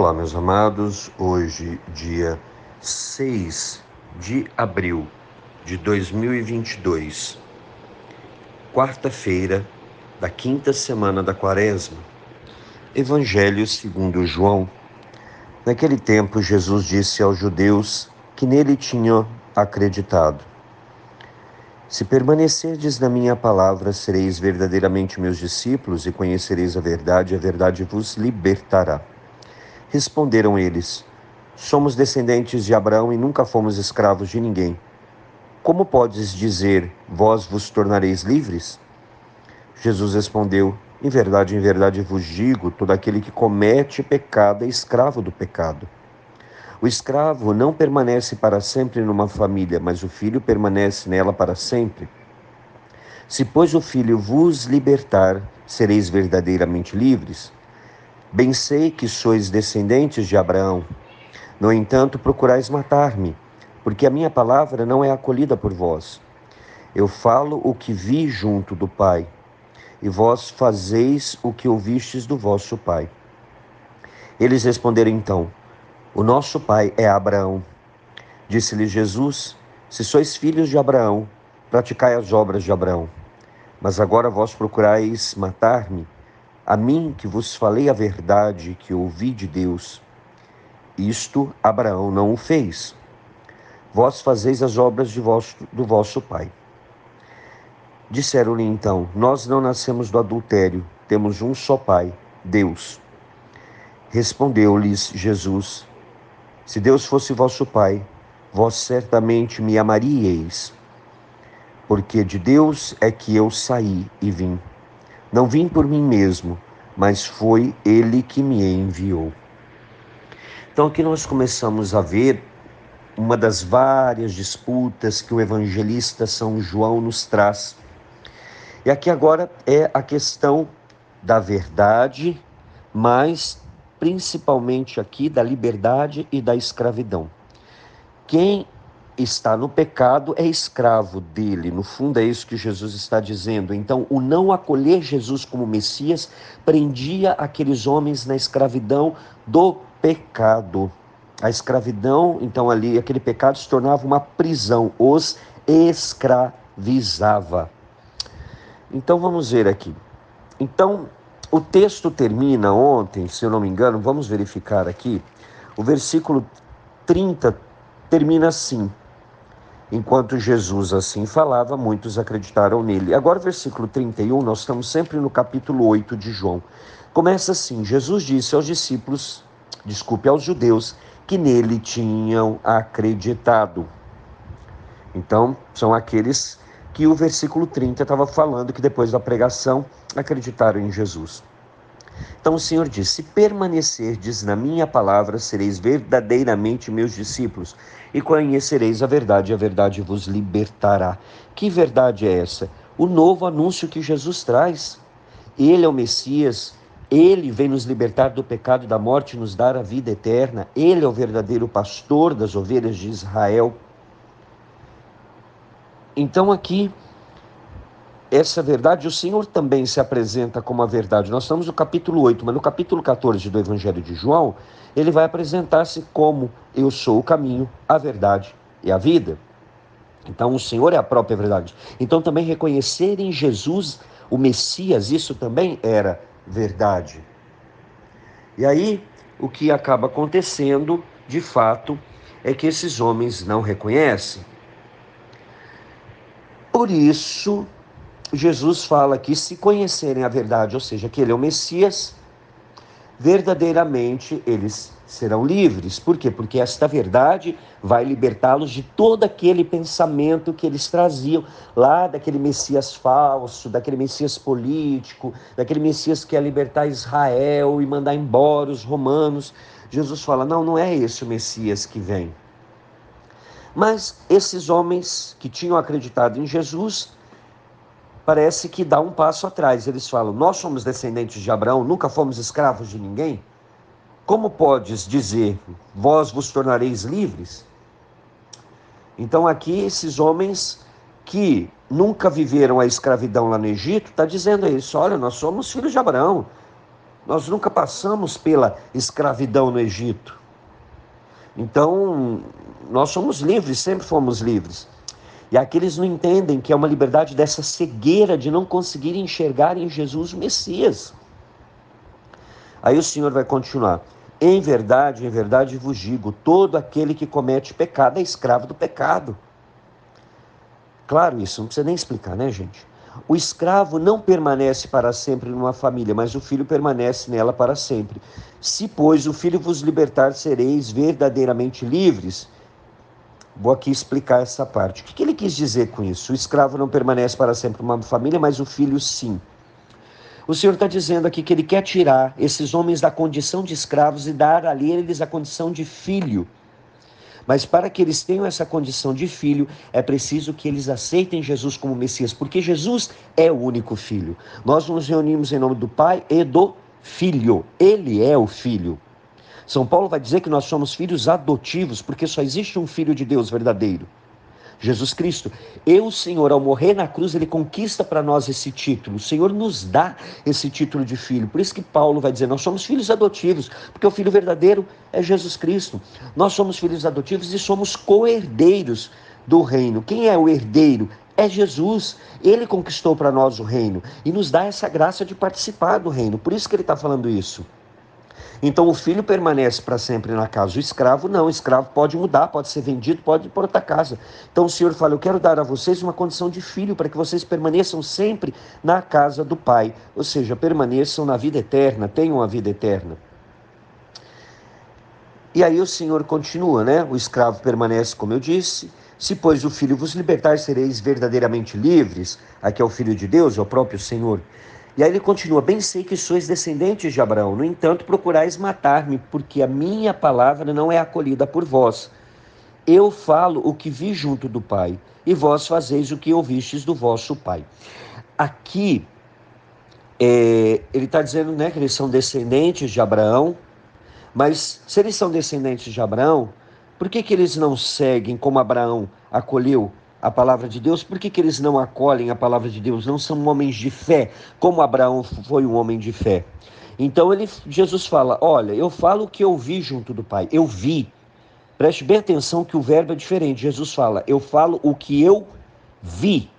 Olá, meus amados. Hoje, dia 6 de abril de 2022, quarta-feira da quinta semana da Quaresma. Evangelho segundo João. Naquele tempo, Jesus disse aos judeus que nele tinham acreditado: Se permanecerdes na minha palavra, sereis verdadeiramente meus discípulos e conhecereis a verdade vos libertará. Responderam eles: Somos descendentes de Abraão e nunca fomos escravos de ninguém. Como podes dizer, vós vos tornareis livres? Jesus respondeu: em verdade vos digo, todo aquele que comete pecado é escravo do pecado. O escravo não permanece para sempre numa família, mas o filho permanece nela para sempre. Se, pois, o filho vos libertar, sereis verdadeiramente livres. Bem sei que sois descendentes de Abraão. No entanto, procurais matar-me, porque a minha palavra não é acolhida por vós. Eu falo o que vi junto do Pai, e vós fazeis o que ouvistes do vosso pai. Eles responderam então: O nosso pai é Abraão. Disse-lhe Jesus: Se sois filhos de Abraão, praticai as obras de Abraão. Mas agora vós procurais matar-me, a mim que vos falei a verdade que ouvi de Deus. Isto Abraão não o fez. Vós fazeis as obras do vosso pai. Disseram-lhe então: Nós não nascemos do adultério, temos um só pai, Deus. Respondeu-lhes Jesus: Se Deus fosse vosso pai, vós certamente me amaríeis, porque de Deus é que eu saí e vim. Não vim por mim mesmo, mas foi Ele que me enviou. Então aqui nós começamos a ver uma das várias disputas que o evangelista São João nos traz. E aqui agora é a questão da verdade, mas principalmente aqui da liberdade e da escravidão. Quem está no pecado é escravo dele, no fundo é isso que Jesus está dizendo. Então, o não acolher Jesus como Messias prendia aqueles homens na escravidão do pecado. A escravidão, então ali, aquele pecado se tornava uma prisão, os escravizava. Então vamos ver aqui. Então o texto termina ontem, se eu não me engano, vamos verificar aqui. O versículo 30 termina assim: Enquanto Jesus assim falava, muitos acreditaram nele. Agora o versículo 31, nós estamos sempre no capítulo 8 de João. Começa assim: Jesus disse aos aos judeus, que nele tinham acreditado. Então, são aqueles que o versículo 30 estava falando, que depois da pregação acreditaram em Jesus. Então o Senhor disse: se permanecerdes na minha palavra, sereis verdadeiramente meus discípulos e conhecereis a verdade vos libertará. Que verdade é essa? O novo anúncio que Jesus traz. Ele é o Messias, ele vem nos libertar do pecado e da morte e nos dar a vida eterna. Ele é o verdadeiro pastor das ovelhas de Israel. Então aqui, essa verdade, o Senhor também se apresenta como a verdade. Nós estamos no capítulo 8, mas no capítulo 14 do Evangelho de João, ele vai apresentar-se como: eu sou o caminho, a verdade e a vida. Então o Senhor é a própria verdade. Então também reconhecer em Jesus o Messias, isso também era verdade. E aí, o que acaba acontecendo, de fato, é que esses homens não reconhecem. Por isso, Jesus fala que se conhecerem a verdade, ou seja, que ele é o Messias, verdadeiramente eles serão livres. Por quê? Porque esta verdade vai libertá-los de todo aquele pensamento que eles traziam lá daquele Messias falso, daquele Messias político, daquele Messias que ia libertar Israel e mandar embora os romanos. Jesus fala: não é esse o Messias que vem. Mas esses homens que tinham acreditado em Jesus, parece que dá um passo atrás. Eles falam: nós somos descendentes de Abraão, nunca fomos escravos de ninguém. Como podes dizer, vós vos tornareis livres? Então aqui esses homens que nunca viveram a escravidão lá no Egito, está dizendo isso: olha, nós somos filhos de Abraão. Nós nunca passamos pela escravidão no Egito. Então, nós somos livres, sempre fomos livres. E aqui eles não entendem que é uma liberdade dessa cegueira de não conseguir enxergar em Jesus o Messias. Aí o Senhor vai continuar. Em verdade vos digo, todo aquele que comete pecado é escravo do pecado. Claro, isso não precisa nem explicar, né, gente? O escravo não permanece para sempre numa família, mas o filho permanece nela para sempre. Se, pois, o filho vos libertar, sereis verdadeiramente livres. Vou aqui explicar essa parte. O que ele quis dizer com isso? O escravo não permanece para sempre numa família, mas o filho sim. O Senhor está dizendo aqui que Ele quer tirar esses homens da condição de escravos e dar a eles a condição de filho. Mas para que eles tenham essa condição de filho, é preciso que eles aceitem Jesus como Messias, porque Jesus é o único filho. Nós nos reunimos em nome do Pai e do Filho. Ele é o Filho. São Paulo vai dizer que nós somos filhos adotivos, porque só existe um Filho de Deus verdadeiro. Jesus Cristo. O Senhor, ao morrer na cruz, Ele conquista para nós esse título. O Senhor nos dá esse título de filho. Por isso que Paulo vai dizer, nós somos filhos adotivos, porque o filho verdadeiro é Jesus Cristo. Nós somos filhos adotivos e somos co-herdeiros do reino. Quem é o herdeiro? É Jesus. Ele conquistou para nós o reino e nos dá essa graça de participar do reino. Por isso que ele está falando isso. Então o filho permanece para sempre na casa. O escravo não, o escravo pode mudar, pode ser vendido, pode ir para outra casa. Então o Senhor fala, eu quero dar a vocês uma condição de filho, para que vocês permaneçam sempre na casa do Pai. Ou seja, permaneçam na vida eterna, tenham a vida eterna. E aí o Senhor continua, né? O escravo permanece, como eu disse. Se, pois, o Filho vos libertar, sereis verdadeiramente livres. Aqui é o Filho de Deus, é o próprio Senhor. E aí ele continua, bem sei que sois descendentes de Abraão, no entanto procurais matar-me, porque a minha palavra não é acolhida por vós. Eu falo o que vi junto do Pai, e vós fazeis o que ouvistes do vosso Pai. Aqui, ele está dizendo, né, que eles são descendentes de Abraão, mas se eles são descendentes de Abraão, por que eles não seguem como Abraão acolheu a palavra de Deus? Por que eles não acolhem a palavra de Deus? Não são homens de fé, como Abraão foi um homem de fé. Então Jesus fala, olha, eu falo o que eu vi junto do Pai. Eu vi. Preste bem atenção que o verbo é diferente. Jesus fala, eu falo o que eu vi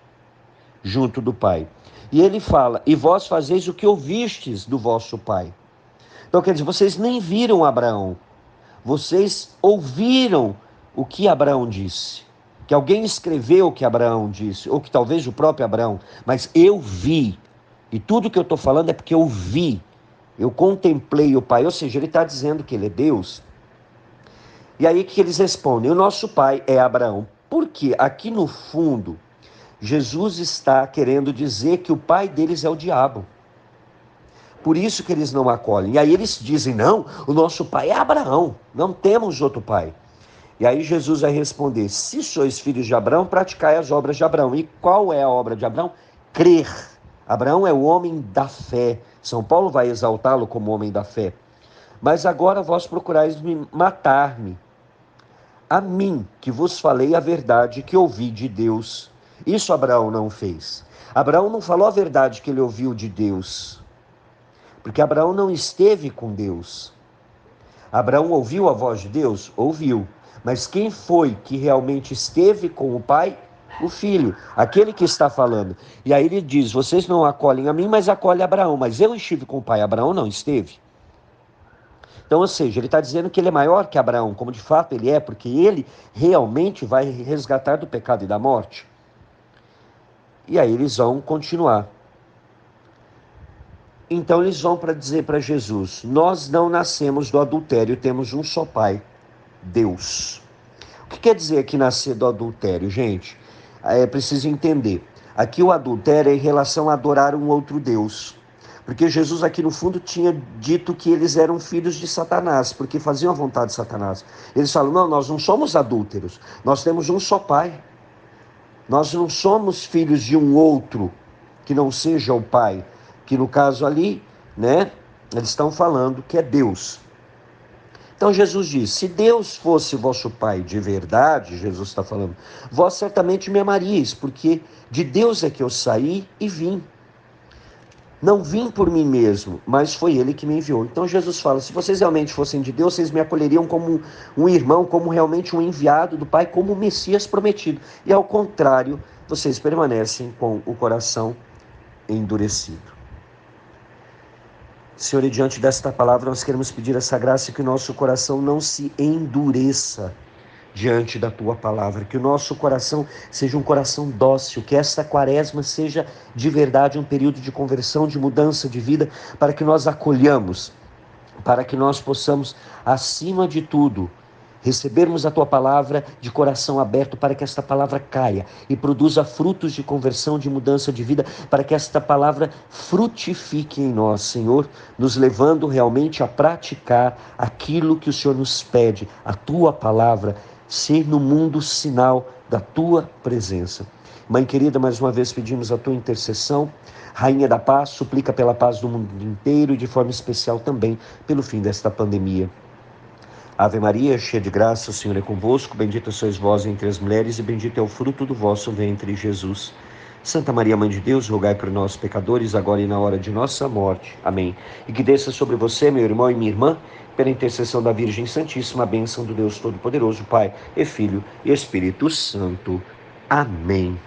junto do Pai. E ele fala, e vós fazeis o que ouvistes do vosso Pai. Então quer dizer, vocês nem viram Abraão. Vocês ouviram o que Abraão disse. Que alguém escreveu o que Abraão disse, ou que talvez o próprio Abraão, mas eu vi, e tudo que eu estou falando é porque eu vi, eu contemplei o Pai, ou seja, ele está dizendo que ele é Deus. E aí que eles respondem, o nosso pai é Abraão, porque aqui no fundo, Jesus está querendo dizer que o pai deles é o diabo. Por isso que eles não acolhem. E aí eles dizem, não, o nosso pai é Abraão, não temos outro pai. E aí Jesus vai responder, se sois filhos de Abraão, praticai as obras de Abraão. E qual é a obra de Abraão? Crer. Abraão é o homem da fé. São Paulo vai exaltá-lo como homem da fé. Mas agora vós procurais matar-me. A mim, que vos falei a verdade que ouvi de Deus. Isso Abraão não fez. Abraão não falou a verdade que ele ouviu de Deus. Porque Abraão não esteve com Deus. Abraão ouviu a voz de Deus? Ouviu. Mas quem foi que realmente esteve com o pai? O filho, aquele que está falando. E aí ele diz, vocês não acolhem a mim, mas acolhem Abraão. Mas eu estive com o pai, Abraão não esteve. Então, ou seja, ele está dizendo que ele é maior que Abraão, como de fato ele é, porque ele realmente vai resgatar do pecado e da morte. E aí eles vão continuar. Então eles vão para dizer para Jesus, nós não nascemos do adultério, temos um só pai, Deus. O que quer dizer aqui nascer do adultério, gente? É preciso entender. Aqui o adultério é em relação a adorar um outro Deus. Porque Jesus aqui no fundo tinha dito que eles eram filhos de Satanás, porque faziam a vontade de Satanás. Eles falam, não, nós não somos adúlteros, nós temos um só pai. Nós não somos filhos de um outro que não seja o pai. Que no caso ali, né, eles estão falando que é Deus. Então Jesus diz, se Deus fosse vosso pai de verdade, Jesus está falando, vós certamente me amaríeis, porque de Deus é que eu saí e vim. Não vim por mim mesmo, mas foi ele que me enviou. Então Jesus fala, se vocês realmente fossem de Deus, vocês me acolheriam como um irmão, como realmente um enviado do Pai, como o Messias prometido. E ao contrário, vocês permanecem com o coração endurecido. Senhor, e diante desta palavra nós queremos pedir essa graça que o nosso coração não se endureça diante da tua palavra, que o nosso coração seja um coração dócil, que esta quaresma seja de verdade um período de conversão, de mudança de vida, para que nós acolhamos, para que nós possamos, acima de tudo, recebermos a tua palavra de coração aberto, para que esta palavra caia e produza frutos de conversão, de mudança de vida, para que esta palavra frutifique em nós, Senhor, nos levando realmente a praticar aquilo que o Senhor nos pede, a tua palavra, ser no mundo sinal da tua presença. Mãe querida, mais uma vez pedimos a tua intercessão. Rainha da paz, suplica pela paz do mundo inteiro e de forma especial também pelo fim desta pandemia. Ave Maria, cheia de graça, o Senhor é convosco, bendita sois vós entre as mulheres e bendito é o fruto do vosso ventre, Jesus. Santa Maria, Mãe de Deus, rogai por nós, pecadores, agora e na hora de nossa morte. Amém. E que desça sobre você, meu irmão e minha irmã, pela intercessão da Virgem Santíssima, a bênção do Deus Todo-Poderoso, Pai e Filho e Espírito Santo. Amém.